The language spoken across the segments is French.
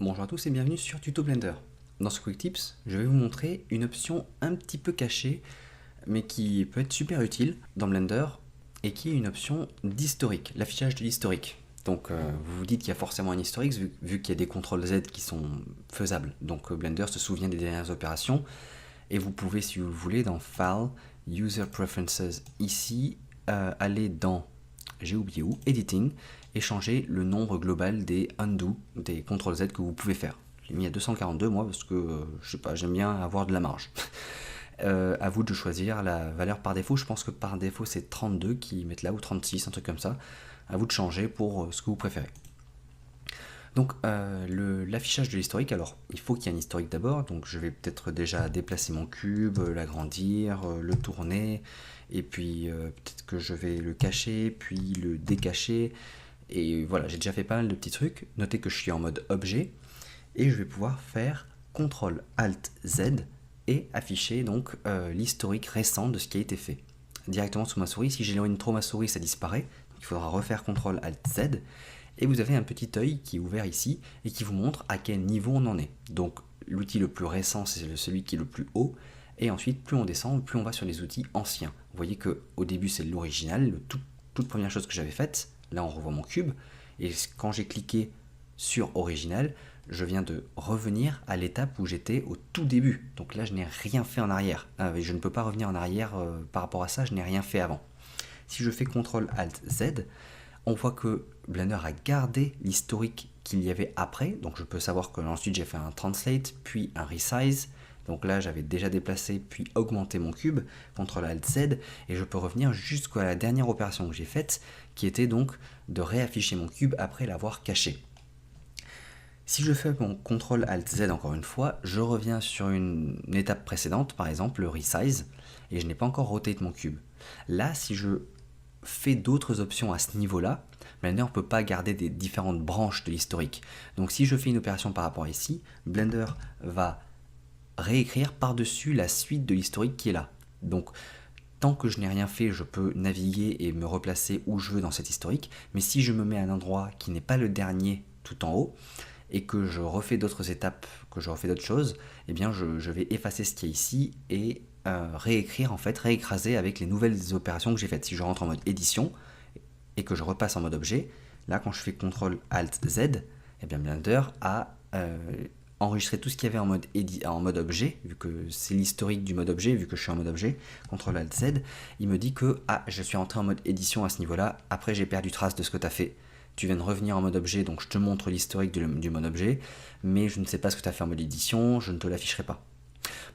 Bonjour à tous et bienvenue sur Tuto Blender. Dans ce Quick Tips, je vais vous montrer une option un petit peu cachée, mais qui peut être super utile dans Blender, et qui est une option d'historique, l'affichage de l'historique. Donc vous vous dites qu'il y a forcément un historique, vu qu'il y a des CTRL Z qui sont faisables. Donc Blender se souvient des dernières opérations, et vous pouvez, si vous le voulez, dans File, User Preferences, ici, aller dans, j'ai oublié où, Editing, et changer le nombre global des undo, des CTRL Z que vous pouvez faire. J'ai mis à 242 moi parce que, je sais pas, j'aime bien avoir de la marge. À vous de choisir la valeur par défaut, je pense que par défaut c'est 32 qui mettent là, ou 36, un truc comme ça. À vous de changer pour ce que vous préférez. Donc l'affichage de l'historique, alors il faut qu'il y ait un historique d'abord, donc je vais peut-être déjà déplacer mon cube, l'agrandir, le tourner, et puis peut-être que je vais le cacher, puis le décacher, et voilà, j'ai déjà fait pas mal de petits trucs. Notez que je suis en mode objet, et je vais pouvoir faire CTRL ALT Z et afficher donc l'historique récent de ce qui a été fait directement sous ma souris. Si j'éloigne trop ma souris, ça disparaît, donc il faudra refaire CTRL ALT Z. Et vous avez un petit œil qui est ouvert ici et qui vous montre à quel niveau on en est. Donc l'outil le plus récent, c'est celui qui est le plus haut, et ensuite plus on descend, plus on va sur les outils anciens. Vous voyez qu'au début c'est l'original, toute première chose que j'avais faite. Là on revoit mon cube, et quand j'ai cliqué sur original, je viens de revenir à l'étape où j'étais au tout début. Donc là je n'ai rien fait en arrière. Je ne peux pas revenir en arrière par rapport à ça, je n'ai rien fait avant. Si je fais CTRL ALT Z, on voit que Blender a gardé l'historique qu'il y avait après, donc je peux savoir que ensuite j'ai fait un translate, puis un resize, donc là j'avais déjà déplacé puis augmenté mon cube, CTRL ALT Z, et je peux revenir jusqu'à la dernière opération que j'ai faite, qui était donc de réafficher mon cube après l'avoir caché. Si je fais mon CTRL ALT Z encore une fois, je reviens sur une étape précédente, par exemple le resize, et je n'ai pas encore rotate mon cube. Là, si je fais d'autres options à ce niveau-là, Blender ne peut pas garder des différentes branches de l'historique. Donc si je fais une opération par rapport à ici, Blender va réécrire par-dessus la suite de l'historique qui est là. Donc tant que je n'ai rien fait, je peux naviguer et me replacer où je veux dans cet historique, mais si je me mets à un endroit qui n'est pas le dernier tout en haut, et que je refais d'autres étapes, que je refais d'autres choses, eh bien je vais effacer ce qui est ici et réécrire, en fait, réécraser avec les nouvelles opérations que j'ai faites. Si je rentre en mode édition et que je repasse en mode objet, là quand je fais CTRL ALT Z, eh bien Blender a enregistré tout ce qu'il y avait en mode objet, vu que c'est l'historique du mode objet, vu que je suis en mode objet. CTRL ALT Z, il me dit que je suis entré en mode édition à ce niveau-là, après j'ai perdu trace de ce que tu as fait. Tu viens de revenir en mode objet, donc je te montre l'historique du mode objet, mais je ne sais pas ce que tu as fait en mode édition, je ne te l'afficherai pas.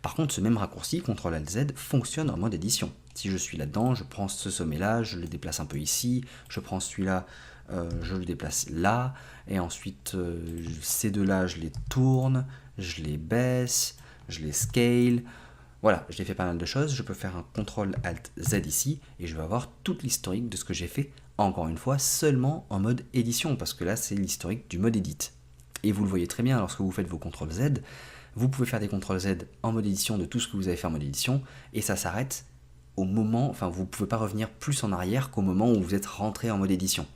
Par contre, ce même raccourci, CTRL ALT Z, fonctionne en mode édition. Si je suis là-dedans, je prends ce sommet-là, je le déplace un peu ici, je prends celui-là, je le déplace là, et ensuite ces deux-là, je les tourne, je les baisse, je les scale. Voilà, j'ai fait pas mal de choses, je peux faire un CTRL ALT Z ici, et je vais avoir toute l'historique de ce que j'ai fait, encore une fois, seulement en mode édition, parce que là, c'est l'historique du mode edit. Et vous le voyez très bien, lorsque vous faites vos CTRL Z, vous pouvez faire des CTRL Z en mode édition de tout ce que vous avez fait en mode édition, et ça s'arrête au moment, enfin vous ne pouvez pas revenir plus en arrière qu'au moment où vous êtes rentré en mode édition.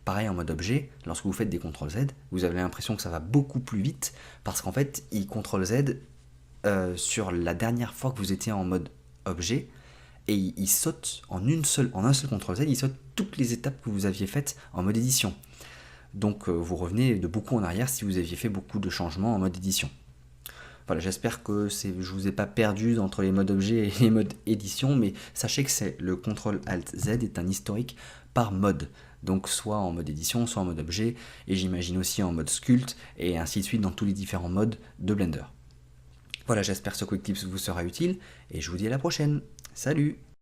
Pareil en mode objet, lorsque vous faites des CTRL Z, vous avez l'impression que ça va beaucoup plus vite, parce qu'en fait, il CTRL Z sur la dernière fois que vous étiez en mode objet, et il saute en un seul CTRL Z, il saute toutes les étapes que vous aviez faites en mode édition. Donc vous revenez de beaucoup en arrière si vous aviez fait beaucoup de changements en mode édition. Voilà, j'espère que je ne vous ai pas perdu entre les modes objet et les modes édition, mais sachez que le CTRL ALT Z est un historique par mode. Donc soit en mode édition, soit en mode objet, et j'imagine aussi en mode sculpt, et ainsi de suite dans tous les différents modes de Blender. Voilà, j'espère que ce quick tips vous sera utile, et je vous dis à la prochaine. Salut!